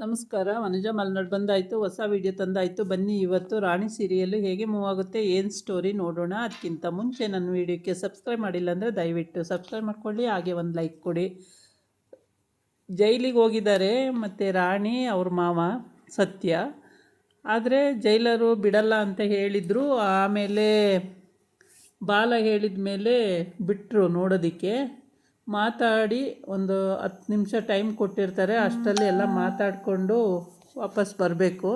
ನಮಸ್ಕಾರ. ವನಜ ಮಲ್ನಾಡ್ ಬಂದಾಯಿತು, ಹೊಸ ವಿಡಿಯೋ ತಂದಾಯಿತು. ಬನ್ನಿ ಇವತ್ತು ರಾಣಿ ಸೀರಿಯಲ್ಲು ಹೇಗೆ ಮೂವ್ ಆಗುತ್ತೆ, ಏನು ಸ್ಟೋರಿ ನೋಡೋಣ. ಅದಕ್ಕಿಂತ ಮುಂಚೆ ನನ್ನ ವಿಡಿಯೋಕ್ಕೆ ಸಬ್ಸ್ಕ್ರೈಬ್ ಮಾಡಿಲ್ಲ ಅಂದರೆ ದಯವಿಟ್ಟು ಸಬ್ಸ್ಕ್ರೈಬ್ ಮಾಡ್ಕೊಳ್ಳಿ, ಹಾಗೆ ಒಂದು ಲೈಕ್ ಕೊಡಿ. ಜೈಲಿಗೆ ಹೋಗಿದ್ದಾರೆ ಮತ್ತು ರಾಣಿ ಅವ್ರ ಮಾವ ಸತ್ಯ. ಆದರೆ ಜೈಲರು ಬಿಡಲ್ಲ ಅಂತ ಹೇಳಿದರು. ಆಮೇಲೆ ಬಾಲ ಹೇಳಿದ ಮೇಲೆ ಬಿಟ್ಟರು ನೋಡೋದಕ್ಕೆ. ಮಾತಾಡಿ ಒಂದು 10 ನಿಮಿಷ ಟೈಮ್ ಕೊಟ್ಟಿರ್ತಾರೆ. ಅಷ್ಟರಲ್ಲಿ ಎಲ್ಲ ಮಾತಾಡಿಕೊಂಡು ವಾಪಸ್ ಬರಬೇಕು.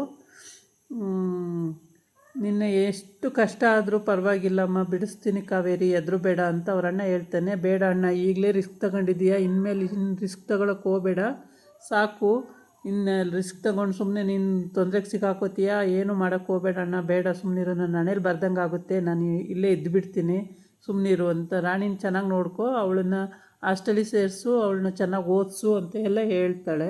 ನಿನ್ನೆ ಎಷ್ಟು ಕಷ್ಟ ಆದರೂ ಪರವಾಗಿಲ್ಲಮ್ಮ, ಬಿಡಿಸ್ತೀನಿ ಕಾವೇರಿ, ಎದುರು ಬೇಡ ಅಂತ ಅವ್ರ ಅಣ್ಣ ಹೇಳ್ತಾನೆ. ಬೇಡ ಅಣ್ಣ, ಈಗಲೇ ರಿಸ್ಕ್ ತಗೊಂಡಿದ್ದೀಯಾ, ಇನ್ಮೇಲೆ ರಿಸ್ಕ್ ತಗೊಳಕ್ಕೆ ಹೋಗಬೇಡ, ಸಾಕು. ಇನ್ನು ರಿಸ್ಕ್ ತಗೊಂಡು ಸುಮ್ಮನೆ ನೀನು ತೊಂದರೆಗೆ ಸಿಕ್ಕಾಕೋತೀಯಾ, ಏನು ಮಾಡೋಕ್ಕೆ ಹೋಗಬೇಡ ಅಣ್ಣ, ಬೇಡ, ಸುಮ್ಮನಿರು, ನನ್ನ ಹಣೆಯಲ್ಲಿ ಬರ್ದಂಗೆ ಆಗುತ್ತೆ, ನಾನು ಇಲ್ಲೇ ಇದ್ದುಬಿಡ್ತೀನಿ, ಸುಮ್ಮನಿರು ಅಂತ. ರಾಣಿನ ಚೆನ್ನಾಗಿ ನೋಡ್ಕೊ, ಅವಳನ್ನ ಹಾಸ್ಟೆಲಿಗೆ ಸೇರಿಸು, ಅವಳನ್ನ ಚೆನ್ನಾಗಿ ಓದಿಸು ಅಂತ ಎಲ್ಲ ಹೇಳ್ತಾಳೆ.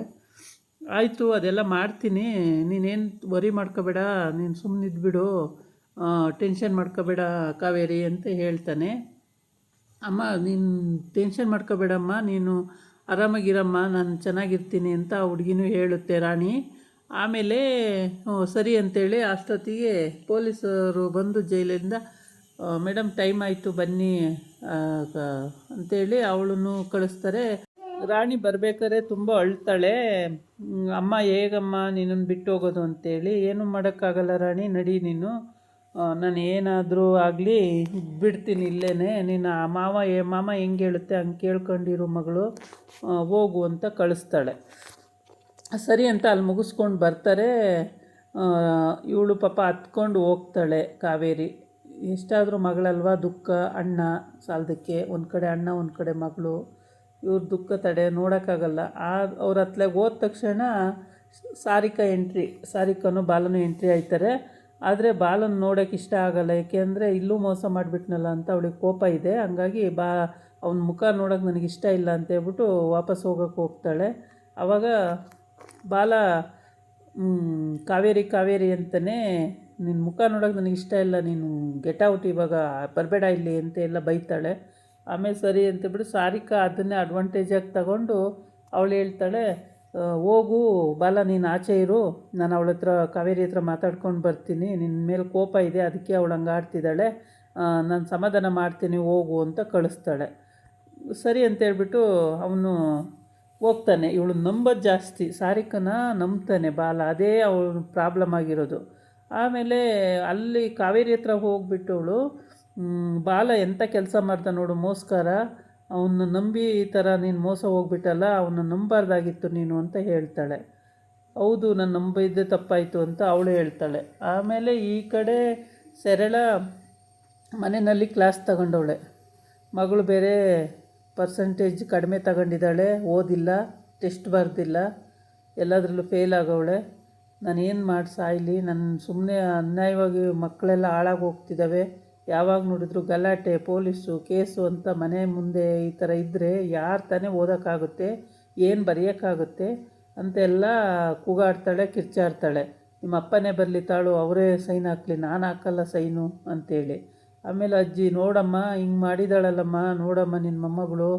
ಆಯಿತು, ಅದೆಲ್ಲ ಮಾಡ್ತೀನಿ, ನೀನೇನು ವರಿ ಮಾಡ್ಕೋಬೇಡ, ನೀನು ಸುಮ್ಮನೆ ಇದ್ಬಿಡು, ಟೆನ್ಷನ್ ಮಾಡ್ಕೋಬೇಡ ಕಾವೇರಿ ಅಂತ ಹೇಳ್ತಾನೆ. ಅಮ್ಮ, ನೀನು ಟೆನ್ಷನ್ ಮಾಡ್ಕೋಬೇಡಮ್ಮ, ನೀನು ಆರಾಮಾಗಿರಮ್ಮ, ನಾನು ಚೆನ್ನಾಗಿರ್ತೀನಿ ಅಂತ ಆ ಹುಡುಗಿನೂ ಹೇಳುತ್ತೆ ರಾಣಿ. ಆಮೇಲೆ ಸರಿ ಅಂತೇಳಿ ಅಷ್ಟೊತ್ತಿಗೆ ಪೊಲೀಸರು ಬಂದು ಜೈಲಿಂದ, ಮೇಡಮ್ ಟೈಮ್ ಆಯಿತು ಬನ್ನಿ ಅಂಥೇಳಿ ಅವಳನ್ನು ಕಳಿಸ್ತಾರೆ. ರಾಣಿ ಬರಬೇಕಾದ್ರೆ ತುಂಬ ಅಳ್ತಾಳೆ. ಅಮ್ಮ ಹೇಗಮ್ಮ ನಿನ್ನನ್ನು ಬಿಟ್ಟು ಹೋಗೋದು ಅಂತೇಳಿ. ಏನೂ ಮಾಡೋಕ್ಕಾಗಲ್ಲ ರಾಣಿ, ನಡಿ ನೀನು, ನಾನು ಏನಾದರೂ ಆಗಲಿ ಬಿಡ್ತೀನಿ ಇಲ್ಲೇ, ನೀನು ಆ ಮಾಮ ಹೆಂಗೆ ಹೇಳುತ್ತೆ ಹಂಗೆ ಕೇಳ್ಕೊಂಡಿರೋ ಮಗಳು, ಹೋಗು ಅಂತ ಕಳಿಸ್ತಾಳೆ. ಸರಿ ಅಂತ ಅಲ್ಲಿ ಮುಗಿಸ್ಕೊಂಡು ಬರ್ತಾರೆ. ಇವಳು ಪಾಪ ಹತ್ಕೊಂಡು ಹೋಗ್ತಾಳೆ ಕಾವೇರಿ. ಎಷ್ಟಾದರೂ ಮಗಳಲ್ವ, ದುಃಖ, ಅಣ್ಣ ಸಾಲದಕ್ಕೆ, ಒಂದು ಕಡೆ ಅಣ್ಣ ಒಂದು ಕಡೆ ಮಗಳು, ಇವ್ರ ದುಃಖ ತಡೆ ನೋಡೋಕ್ಕಾಗಲ್ಲ. ಅವ್ರ ಹತ್ಲಾಗ ಹೋದ ತಕ್ಷಣ ಸಾರಿಕನೂ ಬಾಲನೂ ಎಂಟ್ರಿ ಆಯ್ತಾರೆ. ಆದರೆ ಬಾಲನ ನೋಡೋಕೆ ಇಷ್ಟ ಆಗಲ್ಲ, ಏಕೆಂದರೆ ಇಲ್ಲೂ ಮೋಸ ಮಾಡಿಬಿಟ್ನಲ್ಲ ಅಂತ ಅವಳಿಗೆ ಕೋಪ ಇದೆ. ಹಂಗಾಗಿ ಅವನ ಮುಖ ನೋಡೋಕೆ ನನಗೆ ಇಷ್ಟ ಇಲ್ಲ ಅಂತೇಳ್ಬಿಟ್ಟು ವಾಪಸ್ ಹೋಗೋಕ್ಕೆ ಹೋಗ್ತಾಳೆ. ಆವಾಗ ಬಾಲ ಕಾವೇರಿ ಅಂತಲೇ, ನಿನ್ನ ಮುಖ ನೋಡೋಕೆ ನನಗೆ ಇಷ್ಟ ಇಲ್ಲ, ನೀನು ಗೆಟ್ ಔಟ್, ಇವಾಗ ಬರಬೇಡ ಇಲ್ಲಿ ಅಂತ ಎಲ್ಲ ಬೈತಾಳೆ. ಆಮೇಲೆ ಸರಿ ಅಂತೇಳ್ಬಿಟ್ಟು ಸಾರಿಕಾ ಅದನ್ನೇ ಅಡ್ವಾಂಟೇಜಾಗಿ ತಗೊಂಡು ಅವಳು ಹೇಳ್ತಾಳೆ, ಹೋಗು ಬಾಲ, ನೀನು ಆಚೆ ಇರು, ನಾನು ಅವಳ ಹತ್ರ ಕಾವೇರಿ ಹತ್ರ ಮಾತಾಡ್ಕೊಂಡು ಬರ್ತೀನಿ, ನಿನ್ನ ಮೇಲೆ ಕೋಪ ಇದೆ ಅದಕ್ಕೆ ಅವಳು ಹಂಗೆ ಆಡ್ತಿದ್ದಾಳೆ, ನಾನು ಸಮಾಧಾನ ಮಾಡ್ತೀನಿ, ಹೋಗು ಅಂತ ಕಳಿಸ್ತಾಳೆ. ಸರಿ ಅಂತೇಳ್ಬಿಟ್ಟು ಅವನು ಹೋಗ್ತಾನೆ. ಇವಳು ನಂಬೋದು ಜಾಸ್ತಿ, ಸಾರಿಕನ ನಂಬ್ತಾನೆ ಬಾಲ, ಅದೇ ಅವಳು ಪ್ರಾಬ್ಲಮ್ ಆಗಿರೋದು. ಆಮೇಲೆ ಅಲ್ಲಿ ಕಾವೇರಿ ಹತ್ರ ಹೋಗ್ಬಿಟ್ಟವಳು, ಬಾಲ ಎಂಥ ಕೆಲಸ ಮಾಡ್ದ ನೋಡು, ಮೋಸ್ಕರ, ಅವನ್ನ ನಂಬಿ ಈ ಥರ ನೀನು ಮೋಸ ಹೋಗ್ಬಿಟ್ಟಲ್ಲ, ಅವನ್ನ ನಂಬಾರ್ದಾಗಿತ್ತು ನೀನು ಅಂತ ಹೇಳ್ತಾಳೆ. ಹೌದು, ನಾನು ನಂಬಿದ್ದೆ ತಪ್ಪಾಯಿತು ಅಂತ ಅವಳು ಹೇಳ್ತಾಳೆ. ಆಮೇಲೆ ಈ ಕಡೆ ಸರಳ ಮನೆಯಲ್ಲಿ ಕ್ಲಾಸ್ ತಗೊಂಡವಳೆ. ಮಗಳು ಬೇರೆ ಪರ್ಸಂಟೇಜ್ ಕಡಿಮೆ ತಗೊಂಡಿದ್ದಾಳೆ, ಓದಿಲ್ಲ, ಟೆಸ್ಟ್ ಬರೆದಿಲ್ಲ, ಎಲ್ಲದರಲ್ಲೂ ಫೇಲ್ ಆಗವಳೆ. ನಾನೇನು ಮಾಡಿ ಸಾಯಲಿ, ನನ್ನ ಸುಮ್ಮನೆ ಅನ್ಯಾಯವಾಗಿ ಮಕ್ಕಳೆಲ್ಲ ಹಾಳಾಗಿ ಹೋಗ್ತಿದ್ದಾವೆ, ಯಾವಾಗ ನೋಡಿದ್ರು ಗಲಾಟೆ, ಪೊಲೀಸು, ಕೇಸು ಅಂತ ಮನೆ ಮುಂದೆ ಈ ಥರ ಇದ್ದರೆ ಯಾರು ತಾನೇ ಓದೋಕ್ಕಾಗುತ್ತೆ, ಏನು ಬರೆಯೋಕ್ಕಾಗುತ್ತೆ ಅಂತೆಲ್ಲ ಕೂಗಾಡ್ತಾಳೆ, ಕಿರ್ಚಾಡ್ತಾಳೆ. ನಿಮ್ಮ ಅಪ್ಪನೇ ಬರಲಿ ತಾಳು, ಅವರೇ ಸೈನ್ ಹಾಕಲಿ, ನಾನು ಹಾಕಲ್ಲ ಸೈನು ಅಂತೇಳಿ. ಆಮೇಲೆ ಅಜ್ಜಿ, ನೋಡಮ್ಮ ಹಿಂಗೆ ಮಾಡಿದಾಳಲ್ಲಮ್ಮ, ನೋಡಮ್ಮ ನಿನ್ನ ಮೊಮ್ಮಗಳು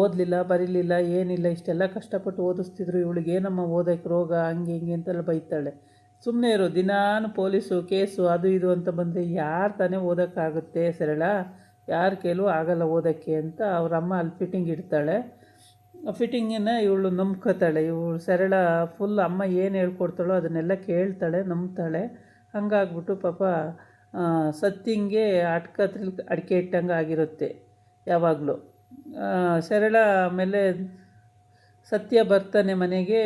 ಓದಲಿಲ್ಲ, ಬರೀಲಿಲ್ಲ, ಏನಿಲ್ಲ, ಇಷ್ಟೆಲ್ಲ ಕಷ್ಟಪಟ್ಟು ಓದಿಸ್ತಿದ್ರು, ಇವಳಿಗೆ ಏನಮ್ಮ ಓದೋಕ್ಕೆ ರೋಗ, ಹಂಗೆ ಹಿಂಗೆ ಅಂತೆಲ್ಲ ಬೈತಾಳೆ. ಸುಮ್ಮನೆ ಇರು, ದಿನಾನು ಪೊಲೀಸು, ಕೇಸು, ಅದು ಇದು ಅಂತ ಬಂದರೆ ಯಾರು ತಾನೇ ಓದೋಕ್ಕಾಗುತ್ತೆ ಸರಳ, ಯಾರ ಕೈಲೂ ಆಗಲ್ಲ ಓದೋಕ್ಕೆ ಅಂತ ಅವರಮ್ಮ ಅಲ್ಲಿ ಫಿಟ್ಟಿಂಗ್ ಇಡ್ತಾಳೆ. ಫಿಟ್ಟಿಂಗನ್ನು ಇವಳು ನಂಬ್ಕೋತಾಳೆ. ಇವಳು ಸರಳ ಫುಲ್ ಅಮ್ಮ ಏನು ಹೇಳ್ಕೊಡ್ತಾಳೋ ಅದನ್ನೆಲ್ಲ ಕೇಳ್ತಾಳೆ, ನಂಬ್ತಾಳೆ. ಹಂಗಾಗ್ಬಿಟ್ಟು ಪಾಪ ಸತ್ತಿಂಗೆ ಅಡಿಕೆ ಇಟ್ಟಂಗೆ ಆಗಿರುತ್ತೆ ಯಾವಾಗಲೂ. ಸರಳ ಆಮೇಲೆ ಸತ್ಯ ಬರ್ತಾನೆ ಮನೆಗೆ,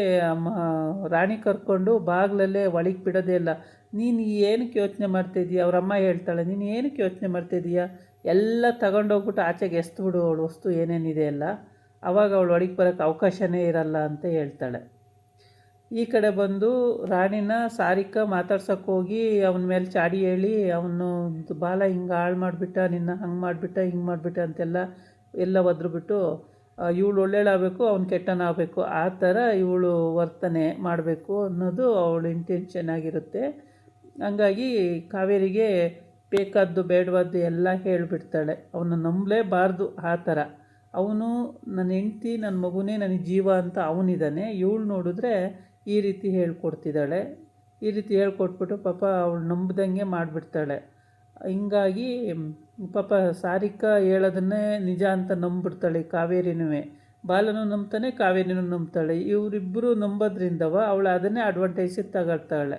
ರಾಣಿ ಕರ್ಕೊಂಡು ಬಾಗಿಲಲ್ಲೇ ಒಳಗೆ ಬಿಡೋದೇ ಇಲ್ಲ. ನೀನು ಏನಕ್ಕೆ ಯೋಚನೆ ಮಾಡ್ತಾಯಿದ್ದೀಯ, ಅವರಮ್ಮ ಹೇಳ್ತಾಳೆ, ನೀನು ಏನಕ್ಕೆ ಯೋಚನೆ ಮಾಡ್ತಾಯಿದ್ದೀಯ, ಎಲ್ಲ ತಗೊಂಡೋಗ್ಬಿಟ್ಟು ಆಚೆಗೆ ಎಸ್ದುಬಿಡು ಅವಳು ವಸ್ತು ಏನೇನಿದೆ ಎಲ್ಲ, ಆವಾಗ ಅವಳು ಒಳಗೆ ಬರೋಕ್ಕೆ ಅವಕಾಶನೇ ಇರಲ್ಲ ಅಂತ ಹೇಳ್ತಾಳೆ. ಈ ಕಡೆ ಬಂದು ರಾಣಿನ ಸಾರಿಕಾ ಮಾತಾಡ್ಸೋಕ್ಕೆ ಹೋಗಿ ಅವನ ಮೇಲೆ ಚಾಡಿ ಹೇಳಿ, ಅವನು ಬಾಲ ಹಿಂಗೆ ಹಾಳು ಮಾಡಿಬಿಟ್ಟ, ನಿನ್ನ ಹಂಗೆ ಮಾಡಿಬಿಟ್ಟ, ಹಿಂಗೆ ಮಾಡಿಬಿಟ್ಟ ಅಂತೆಲ್ಲ ಒದ್ರುಬಿಟ್ಟು, ಇವಳು ಒಳ್ಳೆಯಳಾಗಬೇಕು, ಅವ್ನು ಕೆಟ್ಟನಾಗಬೇಕು, ಆ ಥರ ಇವಳು ವರ್ತನೆ ಮಾಡಬೇಕು ಅನ್ನೋದು ಅವಳು ಇಂಟೆನ್ಷನ್ ಆಗಿರುತ್ತೆ. ಹಂಗಾಗಿ ಕಾವೇರಿಗೆ ಬೇಕಾದ್ದು ಬೇಡವಾದ್ದು ಎಲ್ಲ ಹೇಳಿಬಿಡ್ತಾಳೆ. ಅವನು ನಂಬಲೇಬಾರ್ದು ಆ ಥರ. ಅವನು ನನ್ನ ಹೆಂಡ್ತಿ, ನನ್ನ ಮಗುನೇ ನನಗೆ ಜೀವ ಅಂತ ಅವನಿದ್ದಾನೆ. ಇವಳು ನೋಡಿದ್ರೆ ಈ ರೀತಿ ಹೇಳ್ಕೊಡ್ತಿದ್ದಾಳೆ. ಈ ರೀತಿ ಹೇಳ್ಕೊಟ್ಬಿಟ್ಟು ಪಾಪ ಅವಳು ನಂಬ್ದಂಗೆ ಮಾಡಿಬಿಡ್ತಾಳೆ. ಹಿಂಗಾಗಿ ಪಾಪ ಸಾರಿಕಾ ಹೇಳೋದನ್ನೇ ನಿಜ ಅಂತ ನಂಬಿಬಿಡ್ತಾಳೆ ಕಾವೇರಿನೂ. ಬಾಲನು ನಂಬ್ತಾನೆ, ಕಾವೇರಿನೂ ನಂಬ್ತಾಳೆ. ಇವರಿಬ್ಬರು ನಂಬೋದ್ರಿಂದವ ಅವಳು ಅದನ್ನೇ ಅಡ್ವಾಂಟೇಜಿಗೆ ತಗೊಳ್ತಾಳೆ.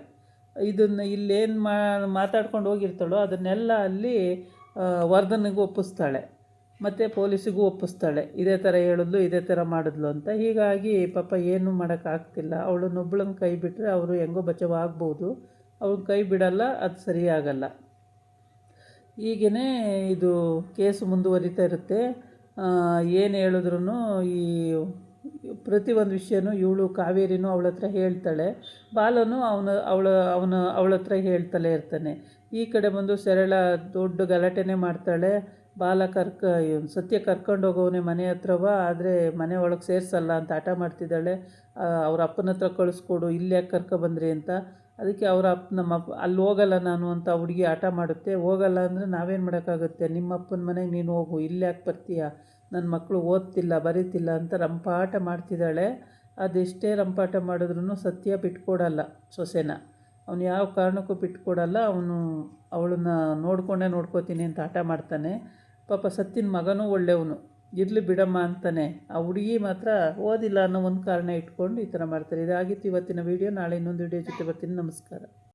ಇದನ್ನು ಇಲ್ಲೇನು ಮಾತಾಡ್ಕೊಂಡು ಹೋಗಿರ್ತಾಳೋ ಅದನ್ನೆಲ್ಲ ಅಲ್ಲಿ ವರ್ಧನ್ನಿಗೂ ಒಪ್ಪಿಸ್ತಾಳೆ, ಮತ್ತು ಪೊಲೀಸಿಗೂ ಒಪ್ಪಿಸ್ತಾಳೆ. ಇದೇ ಥರ ಹೇಳಿದ್ಲು, ಇದೇ ಥರ ಮಾಡಿದ್ಲು ಅಂತ. ಹೀಗಾಗಿ ಪಾಪ ಏನೂ ಮಾಡೋಕ್ಕಾಗ್ತಿಲ್ಲ. ಅವಳನ್ನೊಬ್ಬಳನ್ನ ಕೈ ಬಿಟ್ಟರೆ ಅವರು ಹೆಂಗೋ ಬಚಾವ್ ಆಗ್ಬೋದು, ಅವ್ಳನ್ನ ಕೈ ಬಿಡಲ್ಲ, ಅದು ಸರಿಯಾಗಲ್ಲ. ಹೀಗೇ ಇದು ಕೇಸು ಮುಂದುವರಿತಾ ಇರುತ್ತೆ. ಏನು ಹೇಳಿದ್ರು ಈ ಪ್ರತಿಯೊಂದು ವಿಷಯನೂ ಇವಳು ಕಾವೇರಿನೂ ಅವಳ ಹತ್ರ ಹೇಳ್ತಾಳೆ, ಬಾಲನು ಅವಳ ಹತ್ರ ಹೇಳ್ತಲೇ ಇರ್ತಾನೆ. ಈ ಕಡೆ ಬಂದು ಸರಳ ದೊಡ್ಡ ಗಲಾಟೆನೇ ಮಾಡ್ತಾಳೆ. ಬಾಲ ಸತ್ಯ ಕರ್ಕೊಂಡು ಹೋಗೋವನೇ ಮನೆ ಹತ್ರವ, ಆದರೆ ಮನೆ ಒಳಗೆ ಸೇರಿಸಲ್ಲ ಅಂತ ಹಠ ಮಾಡ್ತಿದ್ದಾಳೆ. ಅವ್ರ ಅಪ್ಪನ ಹತ್ರ ಕಳಿಸ್ಕೊಡು, ಇಲ್ಲಿ ಯಾಕೆ ಕರ್ಕೊಬಂದ್ರಿ ಅಂತ. ಅದಕ್ಕೆ ಅವರ ನಮ್ಮ ಅಲ್ಲಿ ಹೋಗಲ್ಲ ನಾನು ಅಂತ ಹುಡುಗಿ ಹಠ ಮಾಡುತ್ತೆ. ಹೋಗಲ್ಲ ಅಂದರೆ ನಾವೇನು ಮಾಡೋಕ್ಕಾಗುತ್ತೆ, ನಿಮ್ಮ ಅಪ್ಪನ ಮನೆಗೆ ನೀನು ಹೋಗು, ಇಲ್ಲಿ ಯಾಕೆ ಬರ್ತೀಯ, ನನ್ನ ಮಕ್ಕಳು ಓದ್ತಿಲ್ಲ ಬರೀತಿಲ್ಲ ಅಂತ ರಂಪಾಟ ಮಾಡ್ತಿದ್ದಾಳೆ. ಅದೆಷ್ಟೇ ರಂಪಾಟ ಮಾಡಿದ್ರೂ ಸತ್ಯ ಬಿಟ್ಕೊಡಲ್ಲ ಸೊಸೆನ. ಅವನು ಯಾವ ಕಾರಣಕ್ಕೂ ಬಿಟ್ಕೊಡಲ್ಲ. ಅವಳನ್ನ ನೋಡ್ಕೋತೀನಿ ಅಂತ ಹಠ ಮಾಡ್ತಾನೆ. ಪಾಪ ಸತ್ತಿನ ಮಗನೂ ಒಳ್ಳೆಯವನು, ಇರಲಿ ಬಿಡಮ್ಮ ಅಂತಾನೆ. ಆ ಹುಡುಗಿ ಮಾತ್ರ ಓದಿಲ್ಲ ಅನ್ನೋ ಒಂದು ಕಾರಣ ಇಟ್ಕೊಂಡು ಈ ಥರ ಮಾಡ್ತಾರೆ. ಇದಾಗಿತ್ತು ಇವತ್ತಿನ ವೀಡಿಯೋ. ನಾಳೆ ಇನ್ನೊಂದು ವೀಡಿಯೋ ಜೊತೆ ಬರ್ತೀನಿ. ನಮಸ್ಕಾರ.